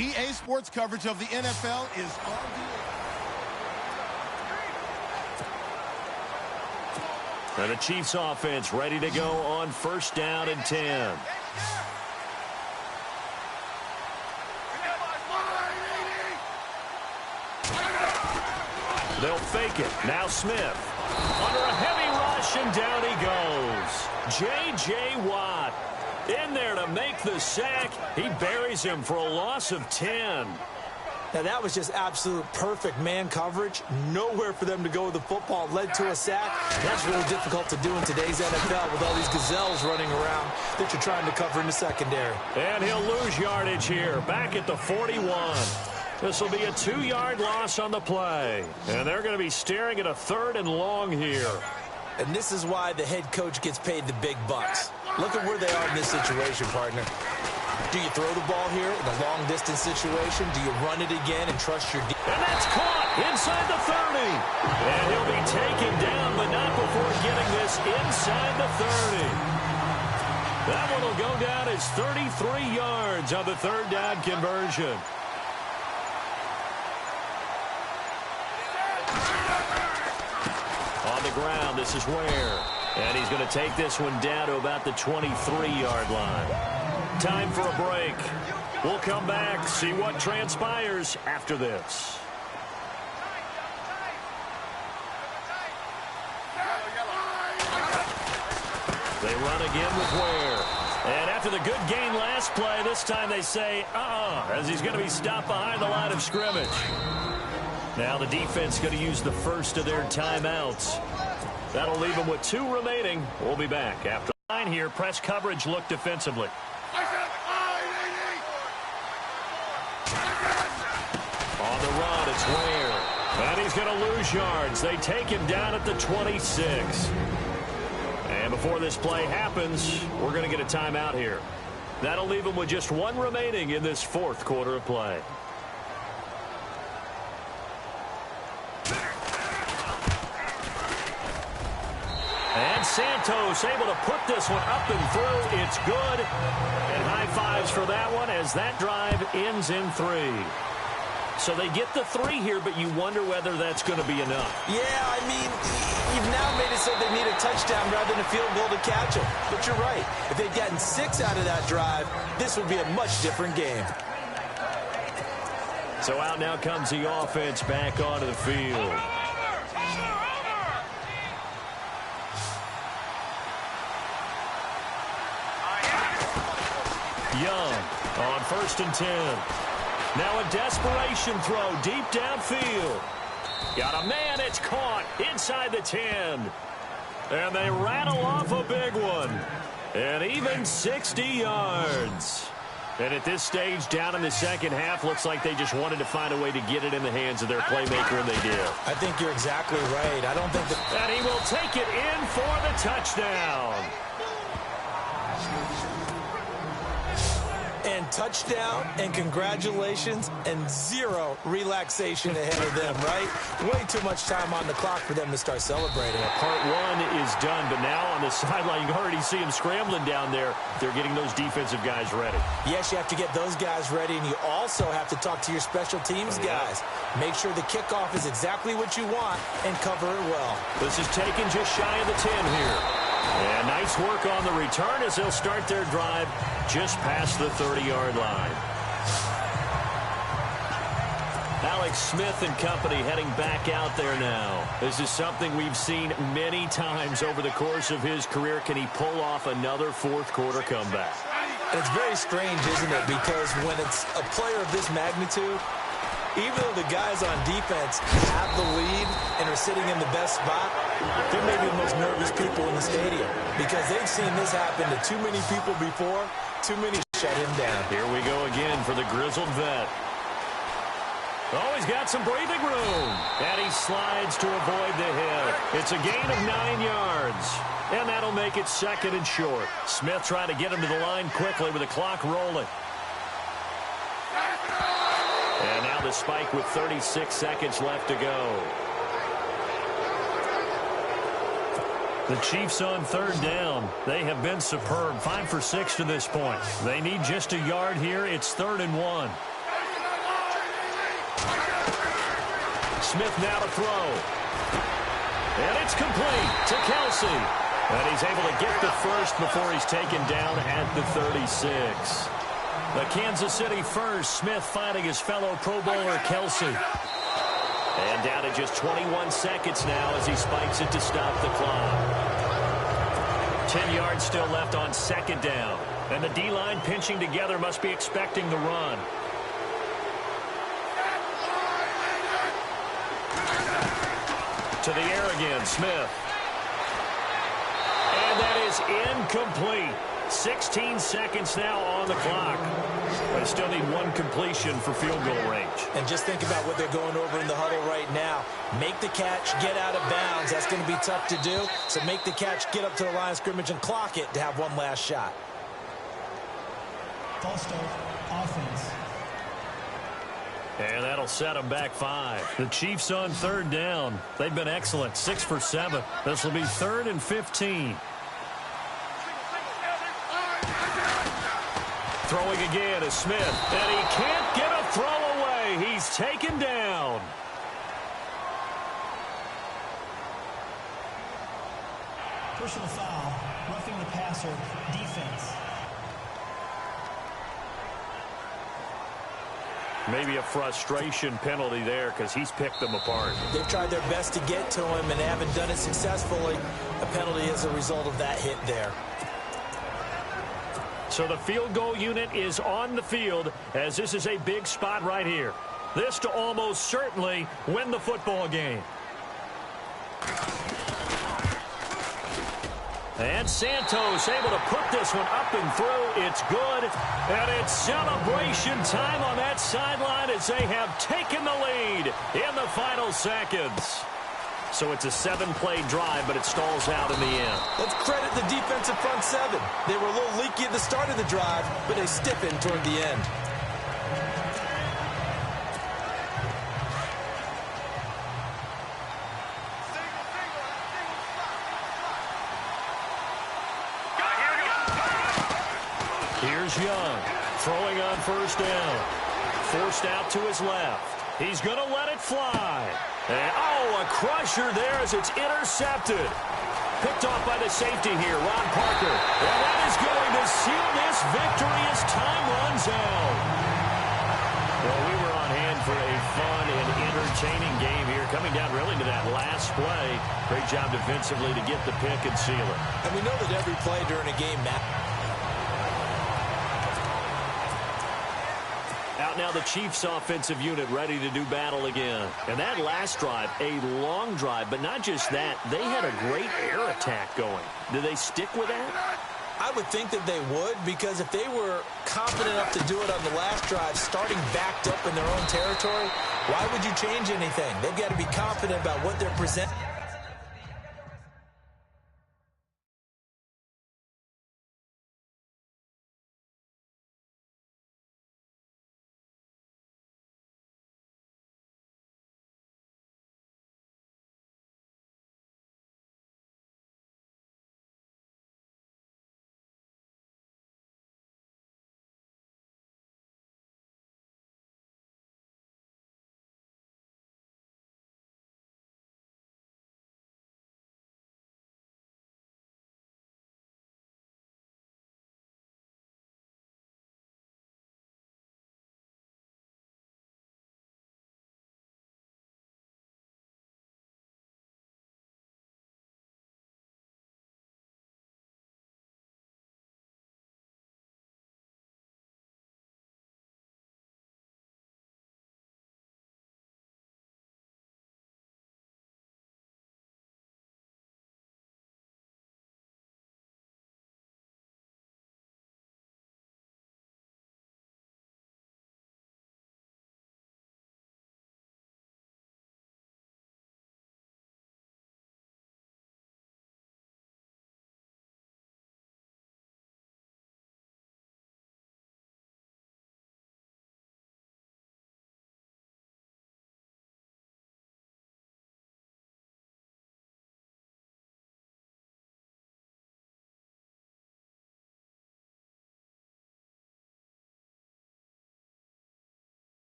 EA Sports coverage of the NFL is on the And the Chiefs offense ready to go on 1st down and 10. They'll fake it. Now Smith. Under a heavy rush, and down he goes. J.J. Watt in there to make the sack. He buries him for a loss of 10. Now, that was just absolute perfect man coverage. Nowhere for them to go with the football. Led to a sack. That's really difficult to do in today's NFL with all these gazelles running around that you're trying to cover in the secondary. And he'll lose yardage here, back at the 41. This will be a 2-yard loss on the play. And they're going to be staring at a 3rd and long here. And this is why the head coach gets paid the big bucks. Look at where they are in this situation, partner. Do you throw the ball here in a long-distance situation? Do you run it again and trust your defense? And that's caught inside the 30. And he'll be taken down, but not before getting this inside the 30. That one will go down as 33 yards on the 3rd down conversion. On the ground, this is Ware. And he's going to take this one down to about the 23-yard line. Time for a break. We'll come back, see what transpires after this. They run again with Ware. And after the good gain last play, this time they say, as he's going to be stopped behind the line of scrimmage. Now the defense going to use the first of their timeouts. That'll leave them with 2 remaining. We'll be back after the line here. Press coverage look defensively. On the run, it's Ware. And he's going to lose yards. They take him down at the 26. And before this play happens, we're going to get a timeout here. That'll leave him with just 1 remaining in this 4th quarter of play. And Santos able to put this one up and through. It's good. And high fives for that one as that drive ends in 3. So they get the 3 here, but you wonder whether that's going to be enough. Yeah, I mean, you've now made it so they need a touchdown rather than a field goal to catch them. But you're right. If they'd gotten 6 out of that drive, this would be a much different game. So out now comes the offense back onto the field. Young on 1st and 10. Now a desperation throw deep downfield. Got a man, it's caught inside the 10. And they rattle off a big one. And even 60 yards. And at this stage, down in the 2nd half, looks like they just wanted to find a way to get it in the hands of their playmaker, and they did. I think you're exactly right. I don't think that... And he will take it in for the touchdown. And touchdown, and congratulations, and 0 relaxation ahead of them, right? Way too much time on the clock for them to start celebrating. Part 1 is done, but now on the sideline, you can already see him scrambling down there. They're getting those defensive guys ready. Yes, you have to get those guys ready, and you also have to talk to your special teams guys. Make sure the kickoff is exactly what you want and cover it well. This is taken just shy of the 10 here. And nice work on the return as they'll start their drive just past the 30-yard line. Alex Smith and company heading back out there now. This is something we've seen many times over the course of his career. Can he pull off another 4th quarter comeback? And it's very strange, isn't it? Because when it's a player of this magnitude, even though the guys on defense have the lead and are sitting in the best spot, they're maybe the most nervous people in the stadium because they've seen this happen to too many people before, too many shut him down. Here we go again for the grizzled vet. Oh, he's got some breathing room. And he slides to avoid the hit. It's a gain of 9 yards. And that'll make it 2nd and short. Smith trying to get him to the line quickly with the clock rolling. And now the spike with 36 seconds left to go. The Chiefs on 3rd down. They have been superb. 5 for 6 to this point. They need just a yard here. It's 3rd and 1. Smith now to throw. And it's complete to Kelsey. And he's able to get the first before he's taken down at the 36. The Kansas City first, Smith finding his fellow Pro Bowler Kelsey. And down to just 21 seconds now as he spikes it to stop the clock. 10 yards still left on second down. And the D-line pinching together must be expecting the run. To the air again, Smith. And that is incomplete. 16 seconds now on the clock. They still need one completion for field goal range. And just think about what they're going over in the huddle right now. Make the catch, get out of bounds. That's going to be tough to do. So make the catch, get up to the line of scrimmage, and clock it to have one last shot. False start, offense. And that'll set them back 5. The Chiefs on third down. They've been excellent, 6 for 7. This will be 3rd and 15. Throwing again is Smith, and he can't get a throw away. He's taken down. Personal foul, roughing the passer, defense. Maybe a frustration penalty there because he's picked them apart. They've tried their best to get to him and they haven't done it successfully. A penalty as a result of that hit there. So the field goal unit is on the field as this is a big spot right here. This to almost certainly win the football game. And Santos able to put this one up and through. It's good. And it's celebration time on that sideline as they have taken the lead in the final seconds. So it's a 7-play drive, but it stalls out in the end. Let's credit the defensive front 7. They were a little leaky at the start of the drive, but they stiffened toward the end. Here's Young, throwing on first down. Forced out to his left. He's going to let it fly. And, oh, a crusher there as it's intercepted. Picked off by the safety here, Ron Parker. And that is going to seal this victory as time runs out. Well, we were on hand for a fun and entertaining game here, coming down really to that last play. Great job defensively to get the pick and seal it. And we know that every play during a game matters. Out now the Chiefs offensive unit ready to do battle again. And that last drive, a long drive, but not just that, they had a great air attack going. Do they stick with that? I would think that they would, because if they were confident enough to do it on the last drive, starting backed up in their own territory, why would you change anything? They've got to be confident about what they're presenting.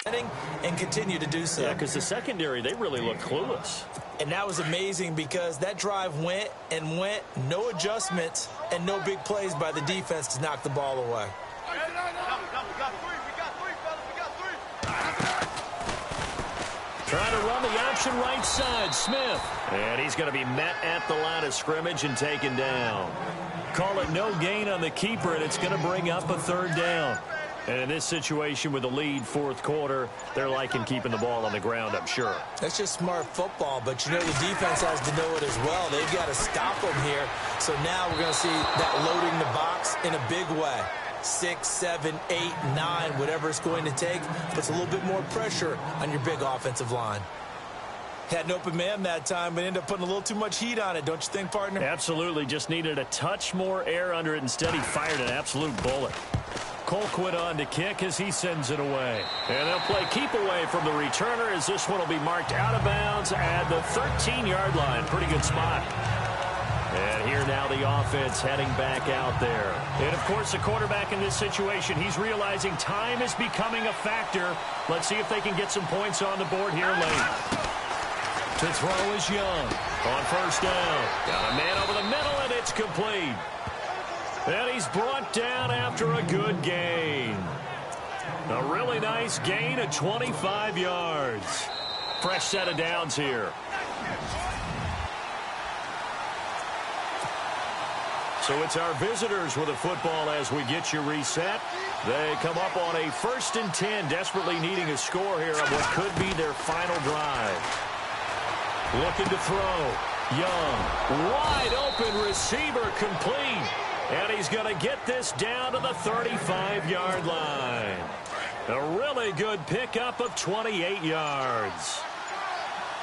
and continue to do so. Yeah, because the secondary, they really look clueless. And that was amazing because that drive went and went, no adjustments and no big plays by the defense to knock the ball away. Trying to run the option right side, Smith. And he's going to be met at the line of scrimmage and taken down. Call it no gain on the keeper, and it's going to bring up a third down. And in this situation with the lead fourth quarter, they're liking keeping the ball on the ground, I'm sure. That's just smart football, but you know the defense has to know it as well. They've got to stop them here. So now we're going to see that loading the box in a big way. 6, 7, 8, 9, whatever it's going to take, puts a little bit more pressure on your big offensive line. Had an open man that time, but ended up putting a little too much heat on it, don't you think, partner? Absolutely. Just needed a touch more air under it. Instead, he fired an absolute bullet. Colquitt on to kick as he sends it away. And they'll play keep away from the returner as this one will be marked out of bounds at the 13-yard line. Pretty good spot. And here now the offense heading back out there. And, of course, the quarterback in this situation, he's realizing time is becoming a factor. Let's see if they can get some points on the board here late. To throw is Young on first down. Got a man over the middle, and it's complete. And he's brought down after a good gain. A really nice gain of 25 yards. Fresh set of downs here. So it's our visitors with the football as we get you reset. They come up on a 1st and 10, desperately needing a score here on what could be their final drive. Looking to throw. Young, wide open receiver, complete. And he's going to get this down to the 35-yard line. A really good pickup of 28 yards.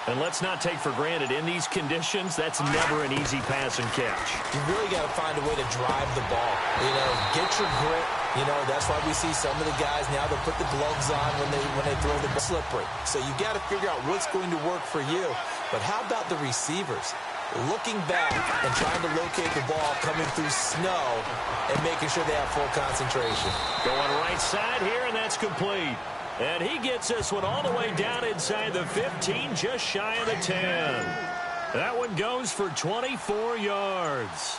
And let's not take for granted, in these conditions, that's never an easy pass and catch. You really got to find a way to drive the ball. You know, get your grip. You know, that's why we see some of the guys now, they'll put the gloves on when they throw the ball slippery. So you got to figure out what's going to work for you. But how about the receivers? Looking back and trying to locate the ball coming through snow and making sure they have full concentration. Going right side here, and that's complete. And he gets this one all the way down inside the 15, just shy of the 10. That one goes for 24 yards.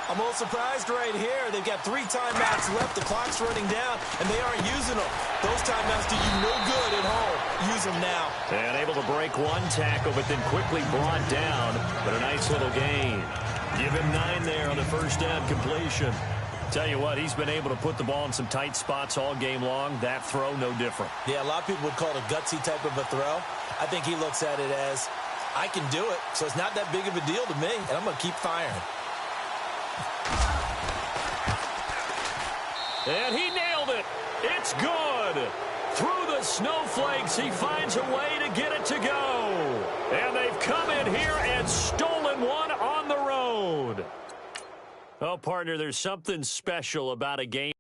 I'm a little surprised right here. They've got 3 timeouts left. The clock's running down, and they aren't using them. Those timeouts do you no good at home. Use them now. And able to break one tackle, but then quickly brought down. But a nice little gain. Give him 9 there on the first down completion. Tell you what, he's been able to put the ball in some tight spots all game long. That throw, no different. Yeah, a lot of people would call it a gutsy type of a throw. I think he looks at it as, I can do it, so it's not that big of a deal to me, and I'm going to keep firing. And he nailed it. It's good. Through the snowflakes, he finds a way to get it to go. And they've come in here and stolen one on the road. Oh, partner, there's something special about a game.